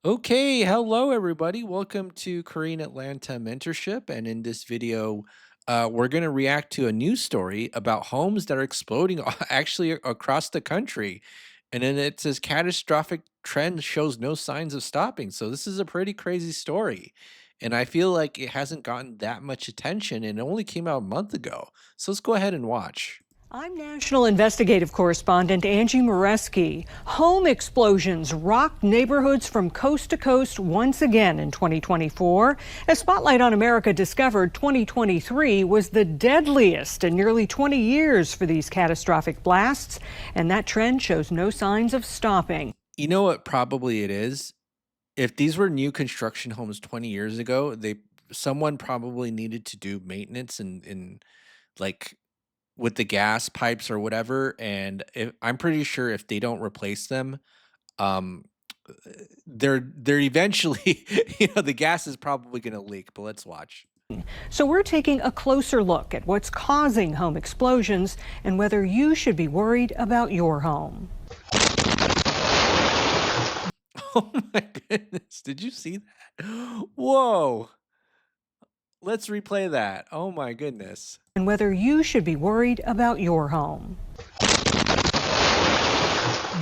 Okay, hello everybody. Welcome to Korean Atlanta Mentorship. And in this video, we're going to react to a news story about homes that are exploding actually across the country. And then it says catastrophic trend shows no signs of stopping. So this is a pretty crazy story. And I feel like it hasn't gotten that much attention and it only came out a month ago. So let's go ahead and watch. I'm National Investigative Correspondent Angie Moreski. Home explosions rocked neighborhoods from coast to coast once again in 2024. As Spotlight on America discovered, 2023 was the deadliest in nearly 20 years for these catastrophic blasts, and that trend shows no signs of stopping. You know what probably it is? If these were new construction homes 20 years ago, they someone probably needed to do maintenance and like with the gas pipes or whatever. And if, I'm pretty sure if they don't replace them, um, they're eventually, the gas is probably going to leak. But let's watch. So we're taking a closer look at what's causing home explosions and whether you should be worried about your home. Oh my goodness! Did you see that? Whoa! Let's replay that. Oh my goodness! And whether you should be worried about your home.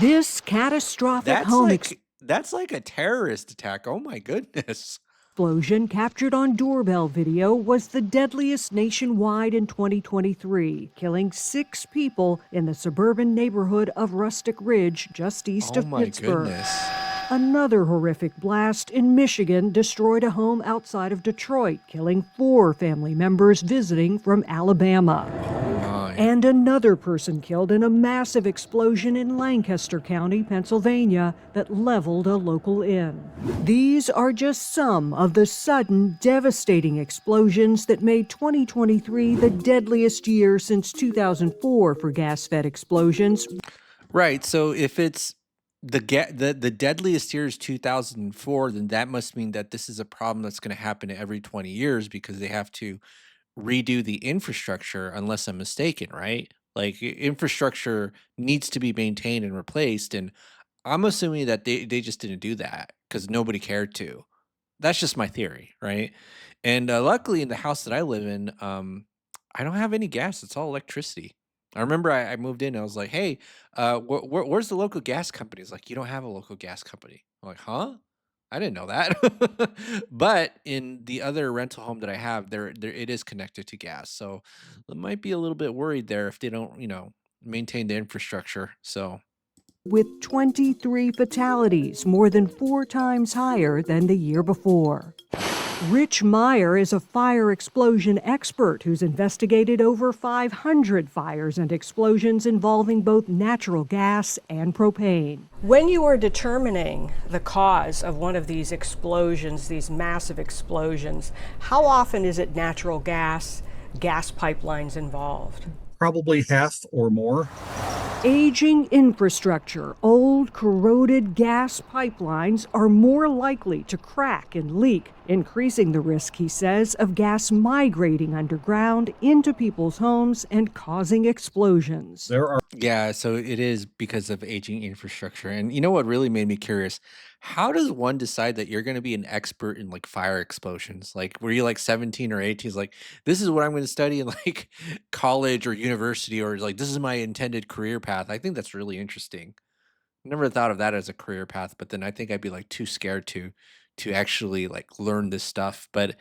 This catastrophic home That's like a terrorist attack. Oh my goodness! explosion captured on doorbell video was the deadliest nationwide in 2023, killing 6 people in the suburban neighborhood of Rustic Ridge just east Oh of my Pittsburgh. goodness! Another horrific blast in Michigan destroyed a home outside of Detroit, killing 4 family members visiting from Alabama. Oh my! And another person killed in a massive explosion in Lancaster County, Pennsylvania, that leveled a local inn. These are just some of the sudden, devastating explosions that made 2023 the deadliest year since 2004 for gas-fed explosions. Right. So if it's the deadliest year is 2004, then that must mean that this is a problem that's going to happen every 20 years because they have to redo the infrastructure unless I'm mistaken, right? Like infrastructure needs to be maintained and replaced, and I'm assuming that they just didn't do that because nobody cared to. That's just my theory, right? And luckily, in the house that I live in, I don't have any gas. It's all electricity. I remember I moved in. I was like, "Hey, where's the local gas company?" It's like, "You don't have a local gas company." I'm like, "Huh? I didn't know that." But in the other rental home that I have, there it is connected to gas, so I might be a little bit worried there if they don't, maintain the infrastructure. So With 23 fatalities, more than 4 times higher than the year before. Rich Meyer is a fire explosion expert who's investigated over 500 fires and explosions involving both natural gas and propane. When you are determining the cause of one of these explosions, these massive explosions, how often is it natural gas pipelines involved? Probably half or more. Aging infrastructure, old corroded gas pipelines are more likely to crack and leak, increasing the risk, he says, of gas migrating underground into people's homes and causing explosions. There are yeah, so it is because of aging infrastructure. And you know what really made me curious? How does one decide that you're going to be an expert in like fire explosions? Like, were you like 17 or 18? It's like, this is what I'm going to study in like college or university, or like, this is my intended career path. I think that's really interesting. Never thought of that as a career path, but then I think I'd be like too scared to actually like learn this stuff. But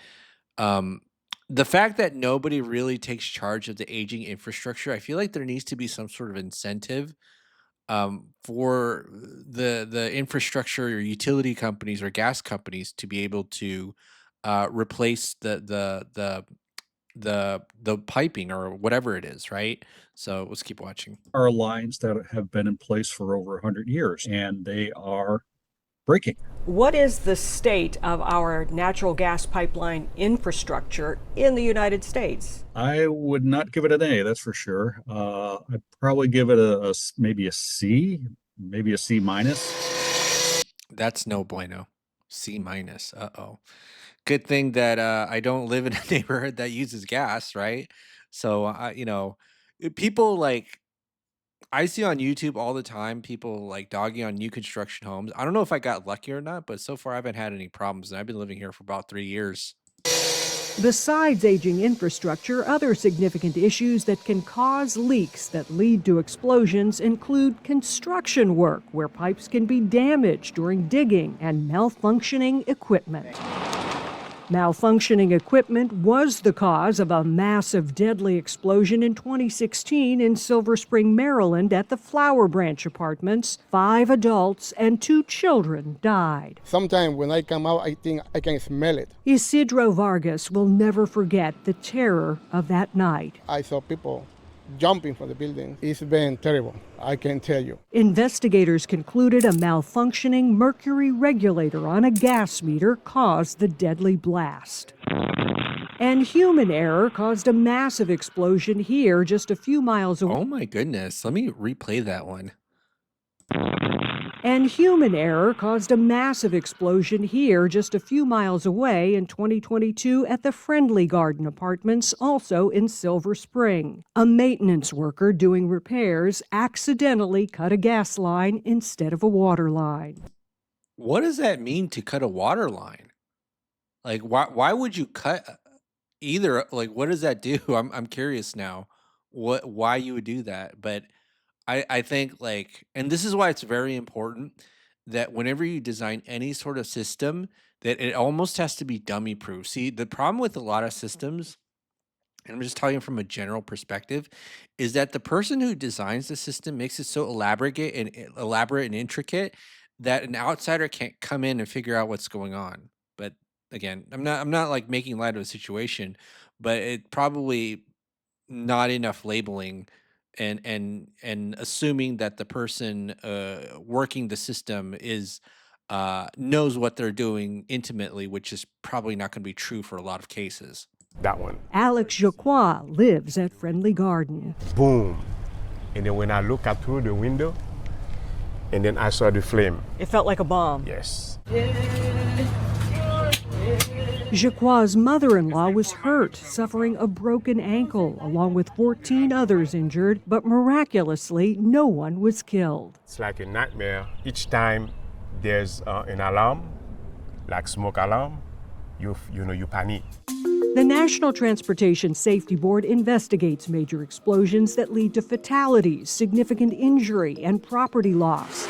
um the fact that nobody really takes charge of the aging infrastructure, I feel like there needs to be some sort of incentive for the infrastructure or utility companies or gas companies to be able to replace the piping or whatever it is, right? So let's keep watching. are lines that have been in place for over 100 years, and they are breaking. What is the state of our natural gas pipeline infrastructure in the United States? I would not give it an A, that's for sure. I'd probably give it maybe a C, maybe a C minus. That's no bueno. C minus. Uh-oh. Good thing that I don't live in a neighborhood that uses gas, right? So people like I see on YouTube all the time people like dogging on new construction homes. I don't know if I got lucky or not, but so far I haven't had any problems, and I've been living here for about 3 years. Besides aging infrastructure, other significant issues that can cause leaks that lead to explosions include construction work, where pipes can be damaged during digging, and malfunctioning equipment. Malfunctioning equipment was the cause of a massive deadly explosion in 2016 in Silver Spring, Maryland at the Flower Branch Apartments. 5 adults and 2 children died. Sometimes when I come out, I think I can smell it. Isidro Vargas will never forget the terror of that night. I saw people jumping from the building. It's been terrible, I can tell you. Investigators concluded a malfunctioning mercury regulator on a gas meter caused the deadly blast. And human error caused a massive explosion here just a few miles away. Oh my goodness. Let me replay that one. And human error caused a massive explosion here just a few miles away in 2022 at the Friendly Garden Apartments, also in Silver Spring. A maintenance worker doing repairs accidentally cut a gas line instead of a water line. What does that mean to cut a water line? Like why would you cut either? Like what does that do? I'm curious now. Why you would do that? But I think like, and this is why it's very important that whenever you design any sort of system, that it almost has to be dummy proof. See, the problem with a lot of systems, and I'm just talking from a general perspective, is that the person who designs the system makes it so elaborate and intricate that an outsider can't come in and figure out what's going on. But again, I'm not like making light of a situation, but it probably not enough labeling and assuming that the person working the system is knows what they're doing intimately, which is probably not going to be true for a lot of cases. That one. Alex Jacqua lives at Friendly Garden. Boom. And then when I look out through the window, and then I saw the flame. It felt like a bomb. Yes. Jacqua's mother-in-law was hurt, suffering a broken ankle, along with 14 others injured, but miraculously, no one was killed. It's like a nightmare. Each time there's an alarm, like smoke alarm, you panic. The National Transportation Safety Board investigates major explosions that lead to fatalities, significant injury, and property loss.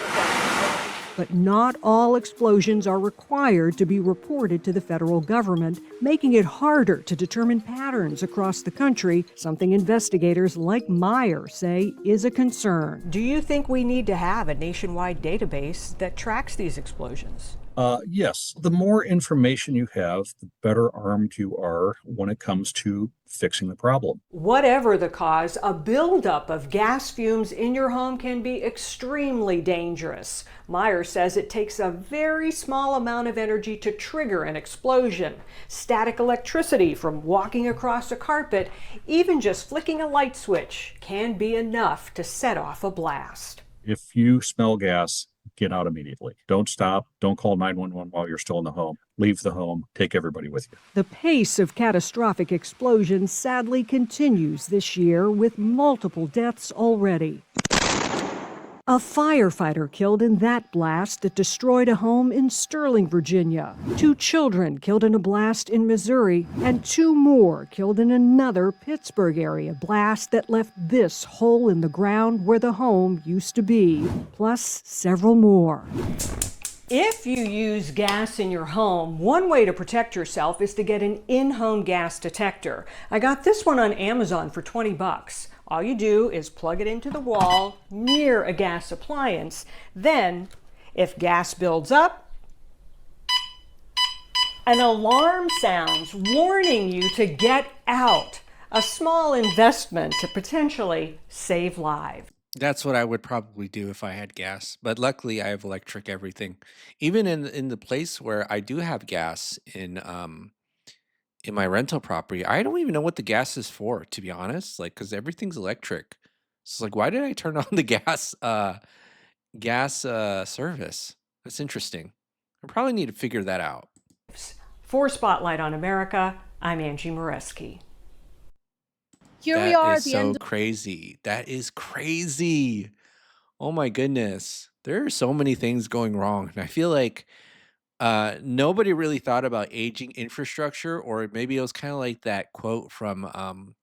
But not all explosions are required to be reported to the federal government, making it harder to determine patterns across the country, something investigators like Meyer say is a concern. Do you think we need to have a nationwide database that tracks these explosions? Yes, the more information you have, the better armed you are when it comes to fixing the problem. Whatever the cause, a buildup of gas fumes in your home can be extremely dangerous. Meyer says it takes a very small amount of energy to trigger an explosion. Static electricity from walking across a carpet, even just flicking a light switch, can be enough to set off a blast. If you smell gas, get out immediately. Don't stop. Don't call 911 while you're still in the home. Leave the home. Take everybody with you. The pace of catastrophic explosions sadly continues this year, with multiple deaths already. A firefighter killed in that blast that destroyed a home in Sterling, Virginia. 2 children killed in a blast in Missouri, and 2 more killed in another Pittsburgh area blast that left this hole in the ground where the home used to be, plus several more. If you use gas in your home, one way to protect yourself is to get an in-home gas detector. I got this one on Amazon for 20 bucks. All you do is plug it into the wall near a gas appliance. Then, if gas builds up, an alarm sounds warning you to get out. A small investment to potentially save lives. That's what I would probably do if I had gas, but luckily I have electric everything. Even in the place where I do have gas in my rental property, I don't even know what the gas is for, to be honest. Like, because everything's electric. So, like, why did I turn on the gas service? That's interesting. I probably need to figure that out. For Spotlight on America, I'm Angie Moreski. here we That are is at the so end. crazy. That is crazy. Oh my goodness. There are so many things going wrong. And I feel like nobody really thought about aging infrastructure, or maybe it was kind of like that quote from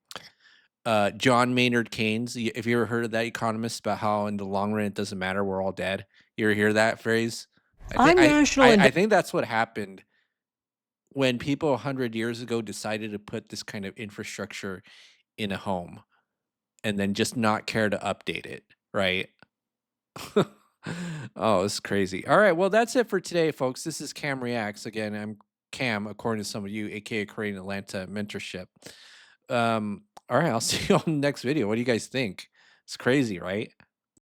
John Maynard Keynes. If you ever heard of that economist about how in the long run it doesn't matter, we're all dead. You ever hear that phrase? I think I'm National I think that's what happened when people 100 years ago decided to put this kind of infrastructure in a home and then just not care to update it, right? Oh, it's crazy. All right, well, that's it for today, folks. This is Cam Reacts. Again, I'm Cam, according to some of you, aka Korean Atlanta Mentorship. All right, I'll see you on the next video. What do you guys think? It's crazy, right?